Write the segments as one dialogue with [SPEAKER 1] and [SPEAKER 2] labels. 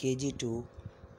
[SPEAKER 1] KG2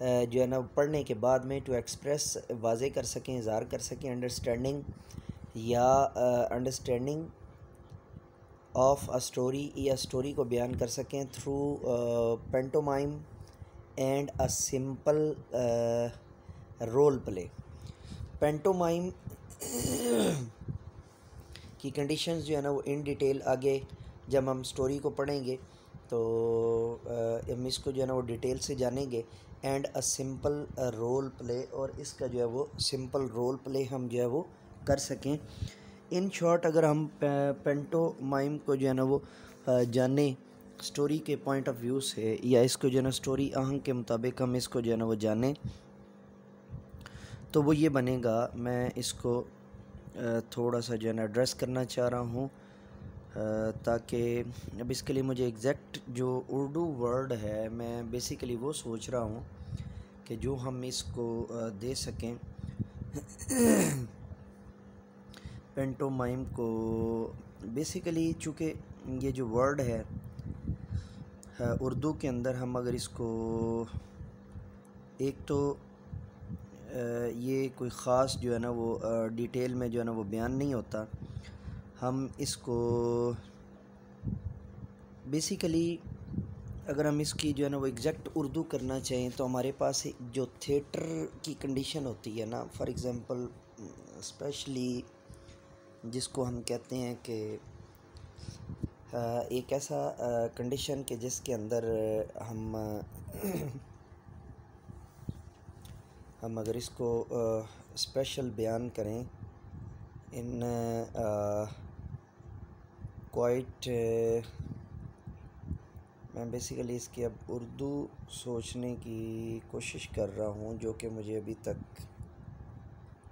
[SPEAKER 1] جو ہے نا پڑھنے کے بعد میں ٹو ایکسپریس واضح کر سکیں، اظہار کر سکیں انڈرسٹینڈنگ یا انڈرسٹینڈنگ آف اے اسٹوری یا اسٹوری کو بیان کر سکیں through pantomime and a simple role play. Pantomime کی کنڈیشنز جو ہے نا وہ ان ڈیٹیل آگے جب ہم اسٹوری کو پڑھیں گے تو ہم اس کو جو ہے نا وہ ڈیٹیل سے جانیں گے۔ And a simple role play, اور اس کا جو ہے وہ سمپل رول پلے ہم جو ہے وہ کر سکیں۔ ان شارٹ اگر ہم پینٹو مائم کو جو ہے نا وہ جانیں اسٹوری کے پوائنٹ آف ویو سے، یا اس کو جو ہے نا اسٹوری آہنگ کے مطابق ہم اس کو جو ہے نا وہ جانیں تو وہ یہ بنے گا۔ میں اس کو تھوڑا سا جو ہے نا ایڈریس کرنا چاہ رہا ہوں تاکہ اب اس کے لیے مجھے ایگزیکٹ جو اردو ورڈ ہے میں بیسیکلی وہ سوچ رہا ہوں کہ جو ہم اس کو دے سکیں پینٹو مائم کو۔ بیسیکلی چونکہ یہ جو ورڈ ہے اردو کے اندر، ہم اگر اس کو ایک تو یہ کوئی خاص جو ہے نا وہ ڈیٹیل میں جو ہے نا وہ بیان نہیں ہوتا، ہم اس کو بیسیکلی اگر ہم اس کی جو ہے نا وہ ایگزیکٹ اردو کرنا چاہیں تو ہمارے پاس جو تھیٹر کی کنڈیشن ہوتی ہے نا، فار ایگزامپل اسپیشلی جس کو ہم کہتے ہیں کہ ایک ایسا کنڈیشن کہ جس کے اندر ہم اگر اس کو اسپیشل بیان کریں ان کوائٹ، میں بیسیکلی اس کی اب اردو سوچنے کی کوشش کر رہا ہوں جو کہ مجھے ابھی تک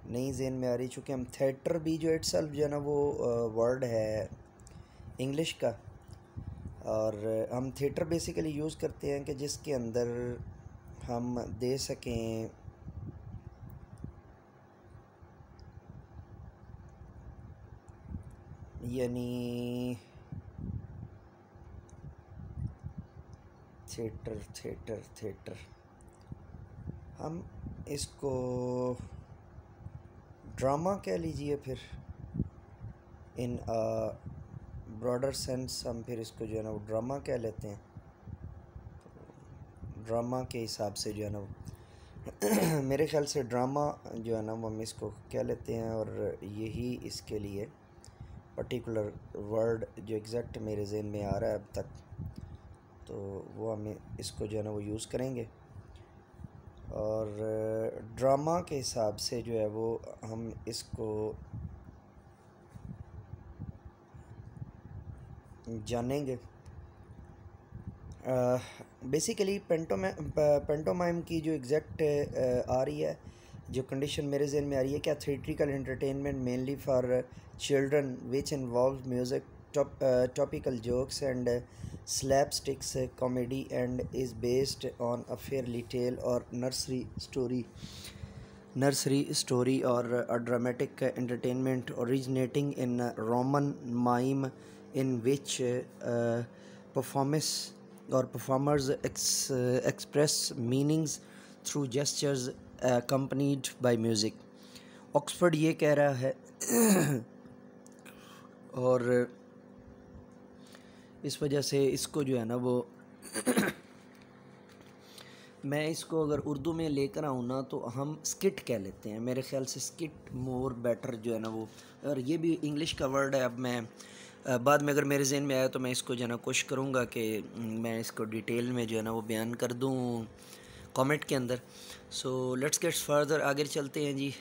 [SPEAKER 1] نہیں ذہن میں آ رہی، چونکہ ہم تھیٹر بھی جو اٹ سیلف جو ہے نا وہ ورڈ ہے انگلش کا، اور ہم تھیٹر بیسیکلی یوز کرتے ہیں کہ جس کے اندر ہم دے سکیں یعنی تھیٹر ہم اس کو ڈرامہ کہہ لیجئے، پھر ان براڈر سینس ہم پھر اس کو جو ہے نا وہ ڈرامہ کہہ لیتے ہیں، ڈرامہ کے حساب سے جو ہے نا وہ میرے خیال سے ڈرامہ جو ہے نا وہ ہم اس کو کہہ لیتے ہیں، اور یہی اس کے لیے پرٹیکولر ورڈ جو ایگزیکٹ میرے ذہن میں آ رہا ہے اب تک، تو وہ ہمیں اس کو جو ہے نا وہ یوز کریں گے۔ اور ڈرامہ کے حساب سے جو ہے وہ ہم اس کو جانیں گے۔ بیسیکلی پینٹومائم کی جو ایگزیکٹ آ رہی ہے، جو کنڈیشن میرے ذہن میں آ رہی ہے، کیا theatrical entertainment mainly for children which involves music, topical jokes and sleep sticks comedy and is based on a fairly tell اور نرسری اسٹوری اور dramatic entertainment originating in Roman mime in which performers express meanings through gestures accompanied by music۔ Oxford یہ کہہ رہا ہے اور اس وجہ سے اس کو جو ہے نا وہ میں اس کو اگر اردو میں لے کر آؤں نا تو ہم اسکٹ کہہ لیتے ہیں، میرے خیال سے اسکٹ مور بیٹر جو ہے نا وہ، اور یہ بھی انگلش کا ورڈ ہے۔ اب میں بعد میں اگر میرے ذہن میں آیا تو میں اس کو جو ہے نا کوشش کروں گا کہ میں اس کو ڈیٹیل میں جو ہے نا وہ بیان کر دوں کامنٹ کے اندر۔ سو لیٹس گیٹ فردر، آگے چلتے ہیں جی۔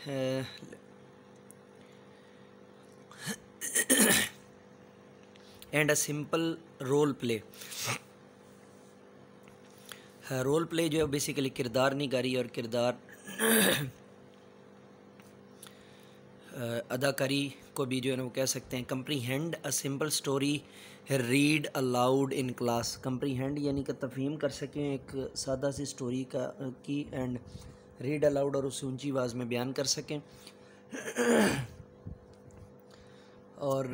[SPEAKER 1] And a simple role play, role play جو ہے بیسیکلی کردار نگاری اور کردار اداکاری کو بھی جو ہے نا وہ کہہ سکتے ہیں۔ Comprehend a simple story read aloud in class, comprehend یعنی کہ تفہیم کر سکیں ایک سادہ سی اسٹوری کی، اینڈ ریڈ الاؤڈ اور اسے اونچی آواز میں بیان کر سکیں، اور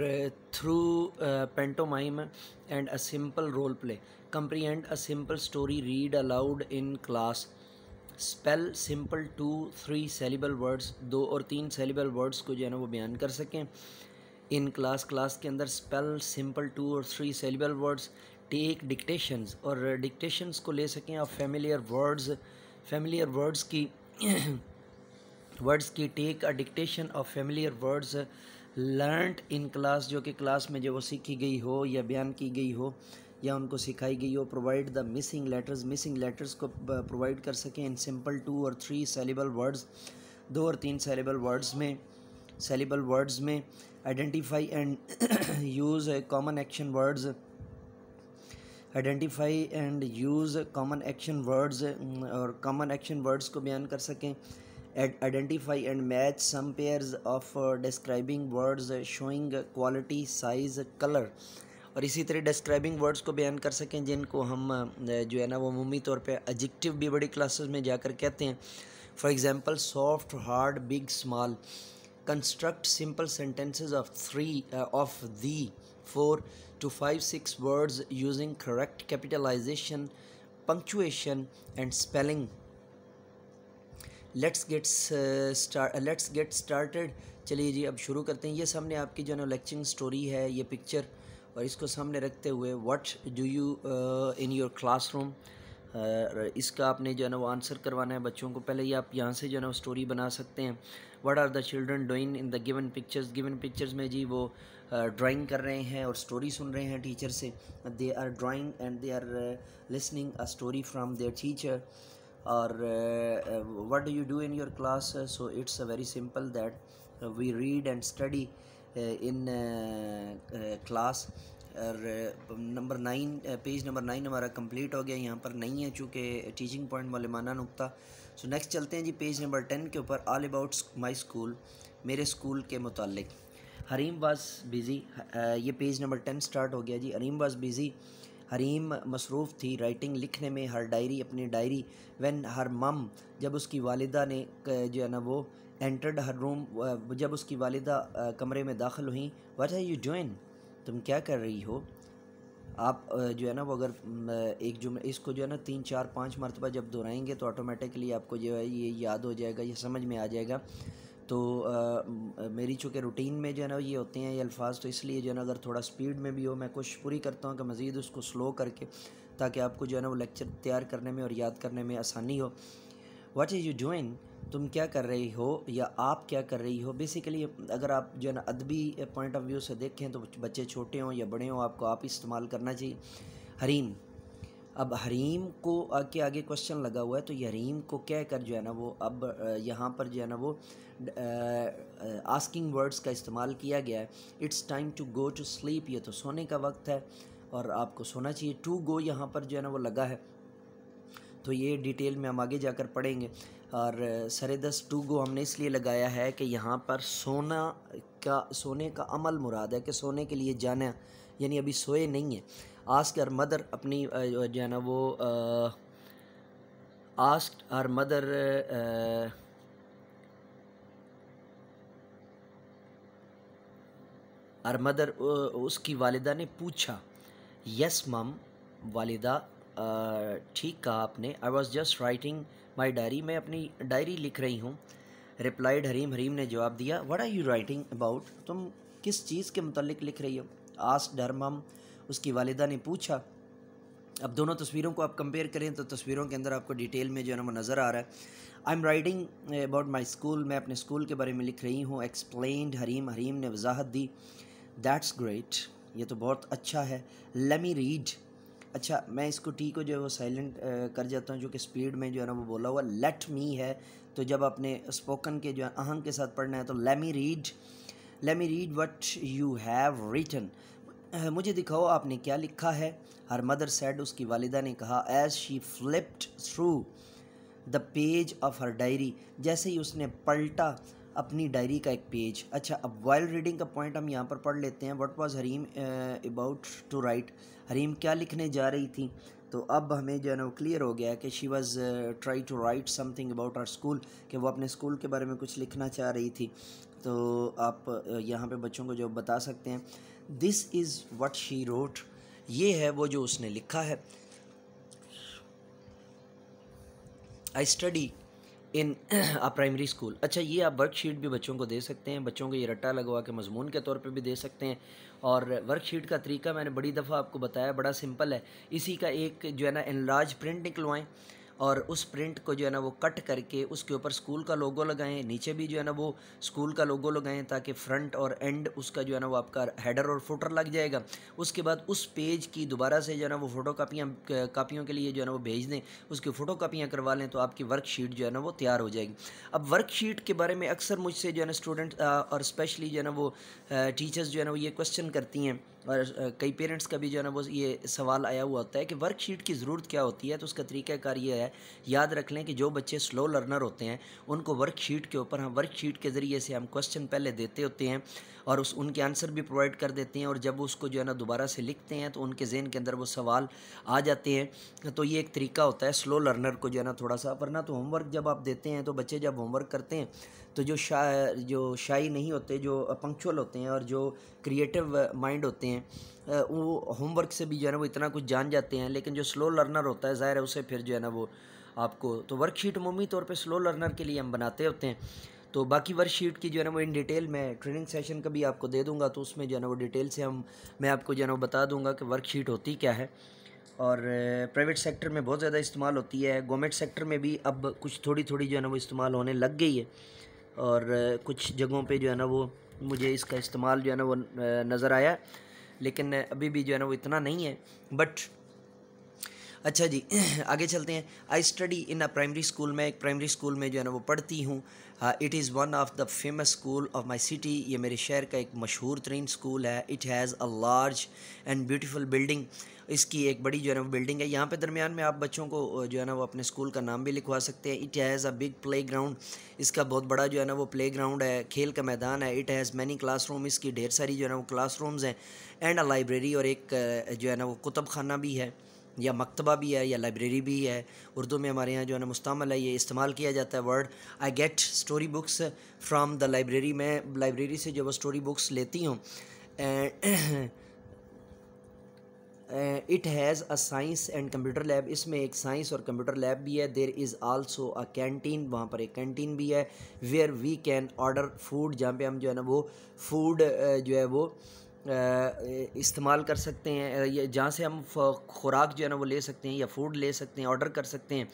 [SPEAKER 1] through pantomime and a simple role play comprehend a simple story read aloud in class, spell simple 2-3 syllable words, 2 اور 3 سیلیبل ورڈس کو جو ہے نا وہ بیان کر سکیں ان کلاس کے اندر. اسپیل سمپل 2 اور 3 سیلیبل ورڈس. ٹیک ڈکٹیشنز، اور ڈکٹیشنز کو لے سکیں آپ فیملیئر ورڈز کی take a dictation of familiar words learned in class, جو کہ کلاس میں جو وہ سیکھی گئی ہو یا بیان کی گئی ہو یا ان کو سکھائی گئی ہو. پرووائڈ دا مسنگ لیٹرز کو پرووائڈ کر سکیں ان سمپل 2 اور 3 سیلیبل ورڈز، 2 اور 3 سیلیبل ورڈز میں. Identify and use common action words, اور کامن ایکشن ورڈز کو بیان کر سکیں. Identify and match some pairs of describing words showing quality size colour, اور اسی طرح ڈسکرائبنگ ورڈز کو بیان کر سکیں جن کو ہم جو ہے نا وہ عمومی طور پہ ایڈجیکٹیو بھی بڑی کلاسز میں جا کر کہتے ہیں. For example soft, hard, big, small. Construct simple sentences of the 4 to 5-6 words using correct capitalization, punctuation and spelling. Let's get started. چلیے جی اب شروع کرتے ہیں. یہ سامنے آپ کی جو ہے نا لیکچرنگ سٹوری ہے، یہ پکچر، اور اس کو سامنے رکھتے ہوئے what do you in your classroom, اس کا آپ نے جو ہے نا وہ آنسر کروانا ہے بچوں کو. پہلے یہ آپ یہاں سے جو ہے نا وہ سٹوری بنا سکتے ہیں. What are the children doing in the given pictures میں جی وہ ڈرائنگ کر رہے ہیں اور سٹوری سن رہے ہیں ٹیچر سے. They are drawing and they are listening a story from their teacher. اور what do you do in your class? So it's very simple that we read and study in class. اور number 9 page number 9 ہمارا complete ہو گیا. یہاں پر نہیں ہے چونکہ teaching point معلومانہ نقطہ. So next چلتے ہیں جی پیج نمبر 10 کے اوپر. آل اباؤٹ مائی اسکول، میرے اسکول کے متعلق. حریم واز بیزی، یہ پیج نمبر 10 سٹارٹ ہو گیا جی. حریم واز بیزی، حریم مصروف تھی. رائٹنگ، لکھنے میں. ہر ڈائری، اپنی ڈائری. وین ہر مم، جب اس کی والدہ نے جو ہے نا وہ انٹرڈ ہر روم، جب اس کی والدہ کمرے میں داخل ہوئیں. واٹ آر یو ڈوئنگ، تم کیا کر رہی ہو؟ آپ جو ہے نا وہ اگر ایک جملہ اس کو جو ہے نا 3 4 5 مرتبہ جب دہرائیں گے تو آٹومیٹکلی آپ کو جو ہے یہ یاد ہو جائے گا، یہ سمجھ میں آ جائے گا. تو میری چونکہ روٹین میں جو ہے نا یہ ہوتے ہیں یہ الفاظ، تو اس لیے جو ہے نا اگر تھوڑا سپیڈ میں بھی ہو میں کوشش پوری کرتا ہوں کہ مزید اس کو سلو کر کے، تاکہ آپ کو جو ہے نا وہ لیکچر تیار کرنے میں اور یاد کرنے میں آسانی ہو. واٹ آر یو ڈوئنگ، تم کیا کر رہی ہو یا آپ کیا کر رہی ہو. بیسیکلی اگر آپ جو ہے نا ادبی پوائنٹ آف ویو سے دیکھیں تو بچے چھوٹے ہوں یا بڑے ہوں، آپ کو آپ استعمال کرنا چاہیے. حریم، اب حریم کو آگے کوشچن لگا ہوا ہے، تو یہ حریم کو کہہ کر جو ہے نا وہ اب یہاں پر جو ہے نا وہ آسکنگ ورڈز کا استعمال کیا گیا ہے. It's time to go to sleep, یہ تو سونے کا وقت ہے اور آپ کو سونا چاہیے. ٹو گو یہاں پر جو ہے نا وہ لگا ہے، تو یہ ڈیٹیل میں ہم آگے جا کر پڑھیں گے. اور سر 10 ٹو گو ہم نے اس لیے لگایا ہے کہ یہاں پر سونے کا عمل مراد ہے، کہ سونے کے لیے جانا، یعنی ابھی سوئے نہیں ہیں. آسک ہر مدر، اپنی جو ہے نا وہ آسک ہر مدر اس کی والدہ نے پوچھا. یس مم، والدہ ٹھیک کہا آپ نے. I was just writing my diary, میں اپنی ڈائری لکھ رہی ہوں. ریپلائڈ حریم نے جواب دیا. What are you writing about, تم کس چیز کے متعلق لکھ رہی ہو؟ آسکڈ ہر مم، اس کی والدہ نے پوچھا. اب دونوں تصویروں کو آپ کمپیئر کریں تو تصویروں کے اندر آپ کو ڈیٹیل میں جو ہے نا وہ نظر آ رہا ہے. I am writing about my school, میں اپنے اسکول کے بارے میں لکھ رہی ہوں. ایکسپلینڈ حریم نے وضاحت دی. دیٹس گریٹ، یہ تو بہت اچھا ہے. لیٹ می ریڈ، اچھا میں اس کو ٹی کو جو ہے وہ سائلنٹ کر جاتا ہوں جو کہ سپیڈ میں جو ہے نا وہ بولا ہوا. لیٹ می ہے تو جب آپ نے اسپوکن کے جو ہے آہنگ کے ساتھ پڑھنا ہے تو let me read what you have written, مجھے دکھاؤ آپ نے کیا لکھا ہے. ہر مدر سیڈ، اس کی والدہ نے کہا. As she flipped through the page of her diary, جیسے ہی اس نے پلٹا اپنی ڈائری کا ایک پیج. اچھا اب وائل ریڈنگ کا پوائنٹ ہم یہاں پر پڑھ لیتے ہیں. What was Hareem about to write, Hareem کیا لکھنے جا رہی تھی. تو اب ہمیں جو ہے نا وہ کلیئر ہو گیا کہ she was try to write something about her school, کہ وہ اپنے اسکول کے بارے میں کچھ لکھنا چاہ رہی تھی. تو آپ یہاں پہ بچوں کو جو بتا سکتے ہیں دس از وٹ شی روٹ، یہ ہے وہ جو اس نے لکھا ہے. I study in primary school. اچھا یہ آپ ورک شیٹ بھی بچوں کو دے سکتے ہیں, بچوں کو یہ رٹا لگوا کے مضمون کے طور پہ بھی دے سکتے ہیں. اور ورک شیٹ کا طریقہ میں نے بڑی دفعہ آپ کو بتایا, بڑا سمپل ہے. اسی کا ایک جو ہے نا انلارج پرنٹ نکلوائیں, اور اس پرنٹ کو جو ہے نا وہ کٹ کر کے اس کے اوپر اسکول کا لوگو لگائیں, نیچے بھی جو ہے نا وہ اسکول کا لوگو لگائیں, تاکہ فرنٹ اور اینڈ اس کا جو ہے نا وہ آپ کا ہیڈر اور فوٹر لگ جائے گا. اس کے بعد اس پیج کی دوبارہ سے جو ہے نا وہ فوٹو کاپیوں کے لیے جو ہے نا وہ بھیج دیں, اس کی فوٹو کاپیاں کروا لیں, تو آپ کی ورک شیٹ جو ہے نا وہ تیار ہو جائے گی. اب ورک شیٹ کے بارے میں اکثر مجھ سے جو ہے نا اسٹوڈنٹ اور اسپیشلی جو ہے نا وہ ٹیچرز جو ہے نا وہ یہ کوشچن کرتی ہیں, اور کئی پیرنٹس کا بھی جو ہے نا وہ یہ سوال آیا ہوا ہوتا ہے کہ ورک شیٹ کی ضرورت کیا ہوتی ہے. تو اس کا طریقہ کار یہ ہے, یاد رکھ لیں کہ جو بچے سلو لرنر ہوتے ہیں ان کو ورک شیٹ کے اوپر ہم ورک شیٹ کے ذریعے سے ہم کوشچن پہلے دیتے ہوتے ہیں, اور ان کے آنسر بھی پرووائڈ کر دیتے ہیں, اور جب اس کو جو ہے نا دوبارہ سے لکھتے ہیں تو ان کے ذہن کے اندر وہ سوال آ جاتے ہیں. تو یہ ایک طریقہ ہوتا ہے سلو لرنر کو جو ہے نا تھوڑا سا. ورنہ تو ہوم ورک جب آپ دیتے ہیں تو بچے جب ہوم ورک کرتے ہیں تو جو شائی نہیں ہوتے, جو پنکچول ہوتے ہیں, اور جو کریٹیو مائنڈ ہوتے ہیں, وہ ہوم ورک سے بھی جو ہے نا وہ اتنا کچھ جان جاتے ہیں. لیکن جو سلو لرنر ہوتا ہے ظاہر ہے اسے پھر جو ہے نا وہ آپ کو, تو ورک شیٹ عمومی طور پہ سلو لرنر کے لیے ہم بناتے ہوتے ہیں. تو باقی ورک شیٹ کی جو ہے نا وہ ان ڈیٹیل میں ٹریننگ سیشن کا بھی آپ کو دے دوں گا, تو اس میں جو ہے نا وہ ڈیٹیل سے میں آپ کو جو ہے نا وہ بتا دوں گا کہ ورک شیٹ ہوتی کیا ہے. اور پرائیویٹ سیکٹر میں بہت زیادہ استعمال ہوتی ہے, گورنمنٹ سیکٹر میں بھی اب کچھ تھوڑی جو ہے نا وہ استعمال ہونے لگ گئی ہے, اور کچھ جگہوں پہ جو ہے نا وہ مجھے اس کا استعمال جو ہے نا وہ نظر آیا, لیکن ابھی بھی جو ہے نا وہ اتنا نہیں ہے. بٹ اچھا جی آگے چلتے ہیں. I study in primary school, میں ایک پرائمری اسکول میں جو ہے نا وہ پڑھتی ہوں. It is one of the famous school of my city, یہ میرے شہر کا ایک مشہور ترین اسکول ہے. It has a large and beautiful building, اس کی ایک بڑی جو ہے نا وہ بلڈنگ ہے. یہاں پہ درمیان میں آپ بچوں کو جو ہے نا وہ اپنے اسکول کا نام بھی لکھوا سکتے ہیں. It has a big playground, اس کا بہت بڑا جو ہے نا وہ پلے گراؤنڈ ہے, کھیل کا میدان ہے. It has many classroom, اس کی ڈھیر ساری جو ہے نا وہ کلاس رومز ہیں. اینڈ اے لائبریری, اور ایک جو ہے نا وہ کتب خانہ بھی ہے, یا مکتبہ بھی ہے, یا لائبریری بھی ہے. اردو میں ہمارے یہاں جو ہے نا مستعمل ہے, یہ استعمال کیا جاتا ہے word. I get story books from the library, میں لائبریری سے جو وہ اسٹوری بکس لیتی ہوں. It has a science and computer lab, اس میں ایک سائنس اور کمپیوٹر لیب بھی ہے. دیر از آلسو اے کینٹین, وہاں پر ایک کینٹین بھی ہے. Where we can order food, جہاں پہ ہم جو ہے نا وہ فوڈ جو ہے وہ استعمال کر سکتے ہیں, جہاں سے ہم خوراک جو ہے نا وہ لے سکتے ہیں, یا فوڈ لے سکتے ہیں, آرڈر کر سکتے ہیں,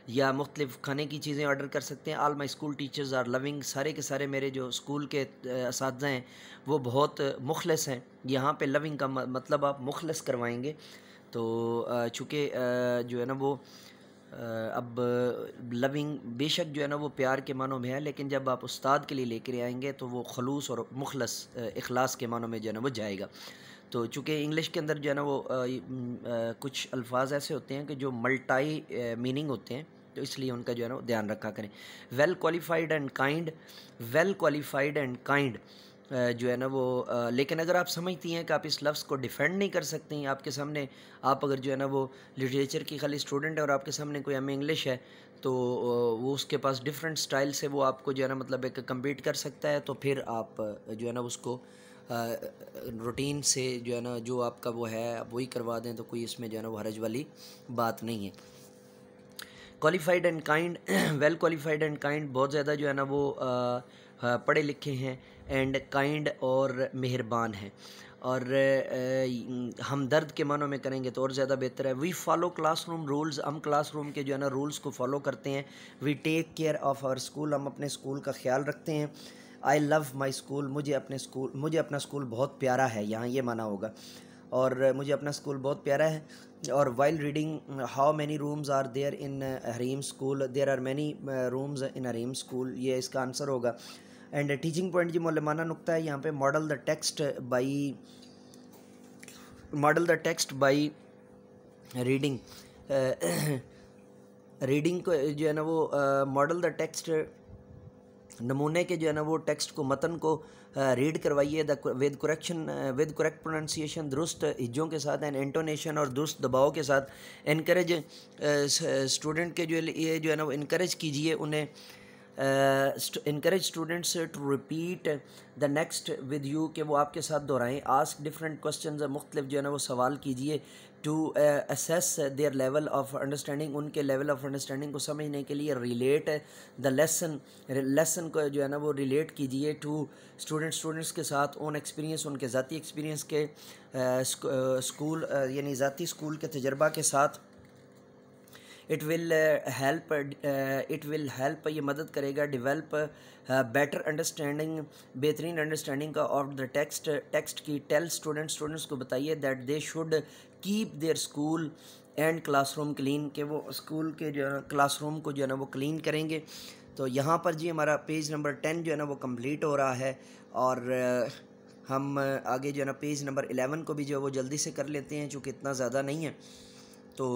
[SPEAKER 1] یا مختلف کھانے کی چیزیں آرڈر کر سکتے ہیں. All my school teachers are loving, سارے کے سارے میرے جو اسکول کے اساتذہ ہیں وہ بہت مخلص ہیں. یہاں پہ لوننگ کا مطلب آپ مخلص کروائیں گے. تو چونکہ جو ہے نا وہ اب لوننگ بے شک جو ہے نا وہ پیار کے معنوں میں ہے, لیکن جب آپ استاد کے لیے لے کر آئیں گے تو وہ خلوص اور مخلص اخلاص کے معنوں میں جو ہے نا وہ جائے گا. تو چونکہ انگلش کے اندر جو ہے نا وہ کچھ الفاظ ایسے ہوتے ہیں کہ جو ملٹائی میننگ ہوتے ہیں, تو اس لیے ان کا جو ہے نا وہ دھیان رکھا کریں. Well qualified and kind, well qualified and kind جو ہے نا وہ, لیکن اگر آپ سمجھتی ہیں کہ آپ اس لفظ کو ڈیفینڈ نہیں کر سکتی ہیں, آپ کے سامنے آپ اگر جو ہے نا وہ لٹریچر کی خالی اسٹوڈنٹ ہے اور آپ کے سامنے کوئی ایم اے انگلش ہے, تو وہ اس کے پاس ڈفرینٹ سٹائل سے وہ آپ کو جو ہے نا مطلب ایک کمپیٹ کر سکتا ہے, تو پھر آپ جو ہے نا اس کو روٹین سے جو ہے نا جو آپ کا وہ ہے آپ وہی کروا دیں, تو کوئی اس میں جو ہے نا وہ حرج والی بات نہیں ہے. Qualified and kind, well qualified and kind, بہت زیادہ جو ہے نا وہ پڑھے لکھے ہیں, اینڈ کائنڈ اور مہربان ہیں, اور ہمدرد کے معنوں میں کریں گے تو اور زیادہ بہتر ہے. We follow classroom rules, ہم کلاس روم کے جو ہے نا رولز کو فالو کرتے ہیں. We take care of our school, ہم اپنے اسکول کا خیال رکھتے ہیں. آئی لو مائی اسکول, مجھے اپنا اسکول بہت پیارا ہے, یہاں یہ معنی ہوگا, اور مجھے اپنا اسکول بہت پیارا ہے. اور while reading, how many rooms are there in Hareem school, there are many rooms in Hareem school, یہ اس کا آنسر ہوگا. اینڈ ٹیچنگ پوائنٹ جی مولمانہ نقطہ ہے یہاں پہ. Model the text by reading, reading کو جو ہے نا وہ ماڈل دا ٹیکسٹ, نمونے کے جو ہے نا وہ ٹیکسٹ کو, متن کو ریڈ کروائیے ود کریکٹ پروننسیشن, درست ہجوں کے ساتھ, اینڈ انٹونیشن, اور درست دباؤ کے ساتھ. انکریج اسٹوڈنٹ کے یہ جو ہے نا وہ انکریج کیجیے انہیں, encourage students to repeat the next with you, کہ وہ آپ کے ساتھ دہرائیں. آسک ڈفرینٹ کوسچنز, مختلف جو ہے نا وہ سوال کیجیے. To assess their level of understanding, ان کے لیول آف انڈرسٹینڈنگ کو سمجھنے کے لیے ریلیٹ دا لیسن کو جو ہے نا وہ ریلیٹ کیجیے ٹو اسٹوڈنٹس کے ساتھ اون ایکسپیرینس، ان کے ذاتی ایکسپیرینس کے اسکول یعنی ذاتی اسکول کے تجربہ کے ساتھ. اٹ ول ہیلپ یہ مدد کرے گا ڈیولپ بیٹر انڈرسٹینڈنگ، بہترین انڈرسٹینڈنگ کا آف دا ٹیکسٹ کی. ٹیل اسٹوڈنٹس کو بتائیے that they should keep their school and classroom clean, کہ وہ اسکول کے جو ہے کلاس روم کو جو ہے نا وہ کلین کریں گے. تو یہاں پر جی ہمارا پیج نمبر 10 جو ہے نا وہ کمپلیٹ ہو رہا ہے، اور ہم آگے جو ہے نا پیج نمبر 11 کو بھی جو ہے وہ جلدی سے کر لیتے ہیں چونکہ اتنا زیادہ نہیں ہے. تو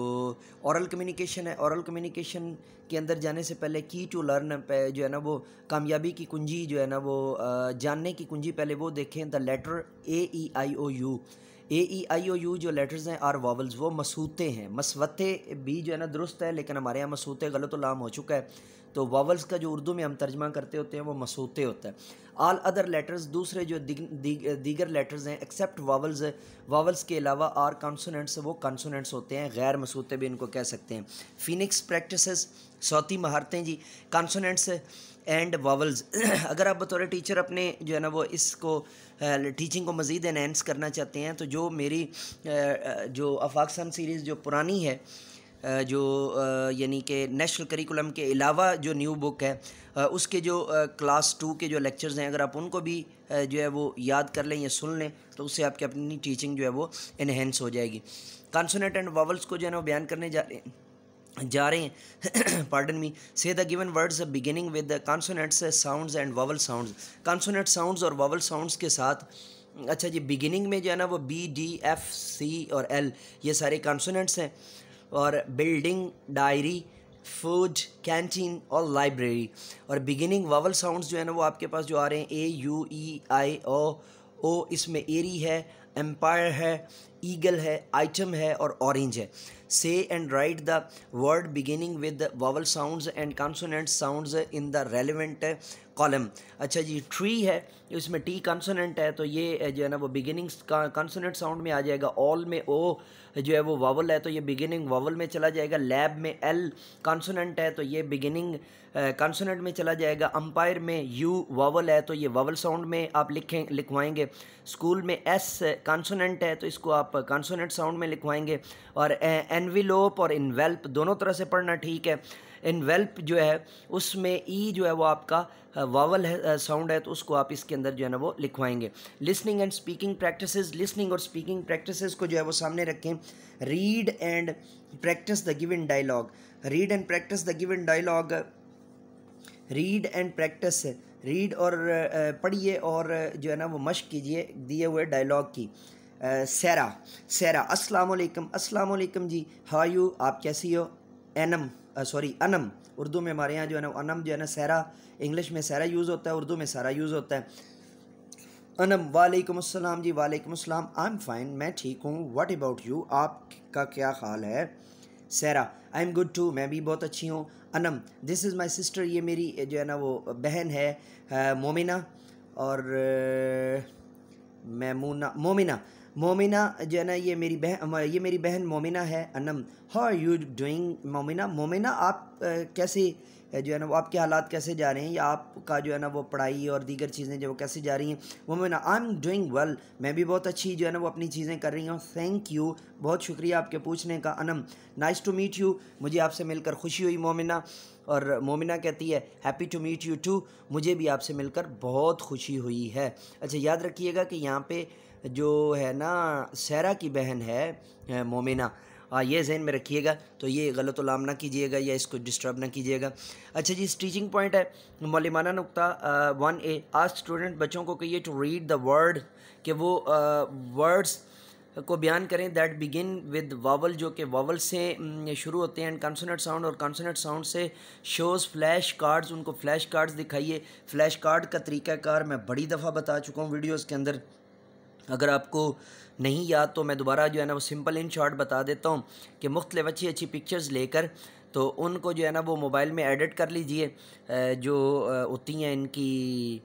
[SPEAKER 1] اورل کمیونیکیشن ہے. اورل کمیونیکیشن کے اندر جانے سے پہلے کی ٹو لرن پہ جو ہے نا وہ کامیابی کی کنجی جو ہے نا وہ جاننے کی کنجی پہلے وہ دیکھیں. The letter A E I O U, A E I O U جو لیٹرز ہیں آر واولز، وہ مسوتے ہیں. مسوتے بھی جو ہے نا درست ہے، لیکن ہمارے یہاں مسوتے غلط و لام ہو چکا ہے. تو واولز کا جو اردو میں ہم ترجمہ کرتے ہوتے ہیں وہ مسوتے ہوتا ہے. آل ادر لیٹرز، دوسرے جو دیگر لیٹرز ہیں ایکسیپٹ واولز، واولز کے علاوہ آر کانسوننٹس، وہ کانسوننٹس ہوتے ہیں، غیر مسوتے بھی ان کو کہہ سکتے ہیں. فینکس پریکٹسز، صوتی مہارتیں جی. کانسوننٹس اینڈ واولز. اگر آپ بطور ٹیچر اپنے جو ہے نا وہ اس کو ٹیچنگ کو مزید انہینس کرنا چاہتے ہیں، تو جو میری جو آفاق سن سیریز جو پرانی ہے، جو یعنی کہ نیشنل کریکولم کے علاوہ جو نیو بک ہے، اس کے جو کلاس 2 کے جو لیکچرز ہیں، اگر آپ ان کو بھی جو ہے وہ یاد کر لیں یا سن لیں تو اس سے آپ کی اپنی ٹیچنگ جو ہے وہ انہینس ہو جائے گی. کانسوننٹ اینڈ واولز کو جو ہے نا وہ بیان کرنے جا رہے ہیں. Pardon me. Say the given words beginning with consonants sounds and vowel sounds. Consonant sounds اور واول ساؤنڈز کے ساتھ. اچھا جی، بگننگ میں جو ہے نا وہ بی ڈی ایف سی اور ایل یہ سارے کانسوننٹس ہیں. اور بلڈنگ، ڈائری، فوڈ، کینٹین اور لائبریری. اور بگننگ واول ساؤنڈز جو ہے نا وہ آپ کے پاس جو آ رہے ہیں اے یو ای آئی او، اس میں ایری ہے، امپائر ہے، ایگل ہے، آئٹم ہے اور اورنج ہے. Say and write the word beginning with vowel sounds and consonant sounds in the relevant column. اچھا جی، ٹری ہے، اس میں ٹی کانسوننٹ ہے تو یہ جو ہے نا وہ بگننگ کانسوننٹ ساؤنڈ میں آ جائے گا. آل میں او جو ہے وہ واول ہے تو یہ بگننگ واول میں چلا جائے گا. لیب میں ایل کانسوننٹ ہے تو یہ بگننگ کانسوننٹ میں چلا جائے گا. امپائر میں یو واول ہے تو یہ واول ساؤنڈ میں آپ لکھوائیں گے. اسکول میں ایس کانسوننٹ ہے تو اس کو آپ کانسوننٹ ساؤنڈ میں لکھوائیں گے. اور انویلوپ اور انویلپ دونوں طرح سے پڑھنا ٹھیک ہے. انویلپ جو ہے اس میں ای جو ہے وہ آپ کا واول ہے ساؤنڈ ہے تو اس کو آپ اس کے اندر جو ہے نا وہ لکھوائیں گے. Listening and speaking practices. Listening اور اسپیکنگ پریکٹسز کو جو ہے وہ سامنے رکھیں. Read and practise the given dialogue. Read and practise the given dialogue. Read and practise, read اور پڑھیے اور جو ہے نا وہ مشق کیجیے دیے ہوئے ڈائلاگ کی. سیرا، سیرا السلام علیکم. السلام علیکم جی، ہاؤ یو، آپ کیسی ہو. انم اردو میں ہمارے یہاں جو ہے نا انم جو ہے نا سیرا، انگلش میں سیرا یوز ہوتا ہے، اردو میں سیرا یوز ہوتا ہے. انم وعلیکم السلام جی. وعلیکم السلام. آئی ایم فائن، میں ٹھیک ہوں. واٹ اباؤٹ یو، آپ کا کیا حال ہے. سیرا آئی ایم گڈ ٹو، میں بھی بہت اچھی ہوں. انم دس از مائی سسٹر، یہ میری جو ہے نا وہ بہن ہے مومنہ. اور مومنہ جو ہے نا یہ میری بہن مومنہ ہے. انم ہاؤ آر یو ڈوئنگ مومنہ. مومنہ آپ کیسے جو ہے نا وہ آپ کے حالات کیسے جا رہے ہیں، یا آپ کا جو ہے نا وہ پڑھائی اور دیگر چیزیں جو وہ کیسے جا رہی ہیں. مومنہ آئی ایم ڈوئنگ ویل، میں بھی بہت اچھی جو ہے نا وہ اپنی چیزیں کر رہی ہوں. تھینک یو، بہت شکریہ آپ کے پوچھنے کا. انم نائس ٹو میٹ یو، مجھے آپ سے مل کر خوشی ہوئی. مومنہ اور مومنہ کہتی ہے happy to meet you too, مجھے بھی آپ سے مل کر بہت خوشی ہوئی ہے. اچھا یاد رکھیے گا کہ یہاں پہ جو ہے نا سیرا کی بہن ہے مومنہ، یہ ذہن میں رکھیے گا. تو یہ غلط و لام نہ کیجیے گا یا اس کو ڈسٹرب نہ کیجیے گا. اچھا جی، اسٹیچنگ پوائنٹ ہے معلمانہ نقطہ 1A. آج اسٹوڈنٹ بچوں کو کہیے ٹو ریڈ دا ورڈ، کہ وہ ورڈس کو بیان کریں دیٹ بگن ود واول، جو کہ واول سے شروع ہوتے ہیں. اینڈ کانسوننٹ ساؤنڈ، اور کانسوننٹ ساؤنڈ سے شوز فلیش کارڈز، ان کو فلیش کارڈز دکھائیے. فلیش کارڈ کا طریقہ کار میں بڑی دفعہ بتا چکا ہوں ویڈیوز کے اندر، اگر آپ کو نہیں یاد تو میں دوبارہ جو ہے نا وہ سمپل ان شارٹ بتا دیتا ہوں کہ مختلف اچھی اچھی پکچرز لے کر تو ان کو جو ہے نا وہ موبائل میں ایڈٹ کر لیجئے، جو ہوتی ہیں ان کی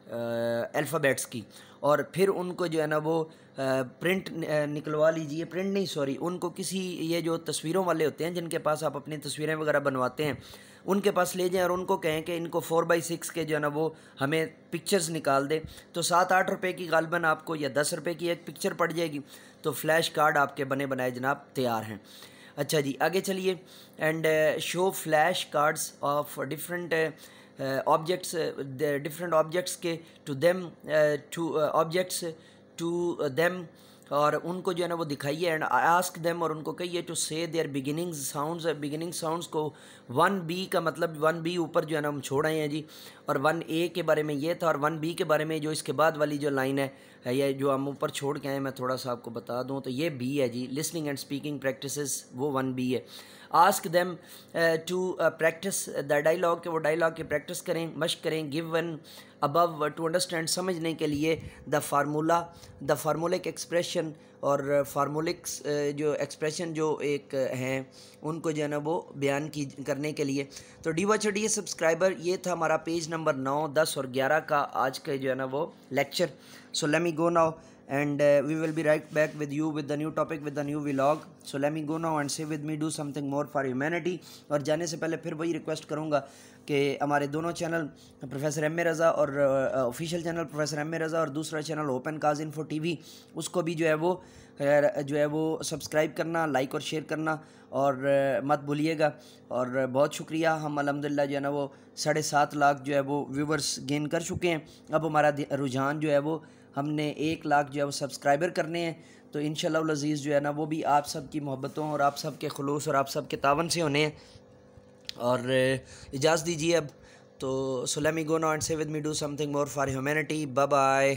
[SPEAKER 1] الفابیٹس کی، اور پھر ان کو جو ہے نا وہ پرنٹ نکلوا لیجئے، پرنٹ نہیں سوری، ان کو کسی یہ جو تصویروں والے ہوتے ہیں جن کے پاس آپ اپنی تصویریں وغیرہ بنواتے ہیں ان کے پاس لے جائیں اور ان کو کہیں کہ ان کو 4x6 کے جو ہے نا وہ ہمیں پکچرز نکال دے، تو 7-8 روپے کی غالباً آپ کو یا 10 روپے کی ایک پکچر پڑ جائے گی، تو فلیش کارڈ آپ کے بنے بنائے جناب تیار ہیں۔ اچھا جی آگے چلیے، and show flash cards of different objects, different objects کے to them objects to them, اور ان کو جو ہے نا وہ دکھائیے، اینڈ آسک دیم، اور ان کو کہیے ٹو سے دیئر بگننگ ساؤنڈز کو 1B کا مطلب 1B اوپر جو ہے نا ہم چھوڑ آئے ہیں جی، اور 1A کے بارے میں یہ تھا، اور 1B کے بارے میں جو اس کے بعد والی جو لائن ہے یہ جو ہم اوپر چھوڑ کے آئے ہیں میں تھوڑا سا آپ کو بتا دوں تو یہ B ہے جی، لسننگ اینڈ اسپیکنگ پریکٹسز وہ 1B ہے۔ Ask them to practise the dialogue, کہ وہ ڈائلاگ کی پریکٹس کریں، مشق کریں، گیو ون ابو ٹو انڈرسٹینڈ، سمجھنے کے لیے، دا فارمولک ایکسپریشن، اور فارمولکس جو ایکسپریشن جو ایک ہیں ان کو جو ہے نا وہ بیان کرنے کے لیے۔ تو ڈیوا چڑھیے سبسکرائبر، یہ تھا ہمارا پیج نمبر 9، 10 اور 11 کا آج کا جو ہے نا وہ lecture. So let me go now and we will be right back with you with the new topic with the new vlog. So let me go now and say with me, do something more for humanity. اور جانے سے پہلے پھر وہی request کروں گا کہ ہمارے دونوں channel professor M A Raza اور official channel professor M A Raza اور دوسرا channel open cause info TV, اس کو بھی جو ہے وہ سبسکرائب کرنا، لائک اور شیئر کرنا اور مت بھولیے گا۔ اور بہت شکریہ، ہم الحمدللہ جو ہے نا وہ 7.5 لاکھ جو ہے وہ ویورز گین کر چکے ہیں۔ اب ہمارا رجحان جو ہے وہ ہم نے 1 لاکھ جو ہے وہ سبسکرائبر کرنے ہیں، تو انشاءاللہ العزیز جو ہے نا وہ بھی آپ سب کی محبتوں اور آپ سب کے خلوص اور آپ سب کے تعاون سے ہونے ہیں۔ اور اجازت دیجیے اب تو، so let me go now and say with me do something more for humanity, bye bye.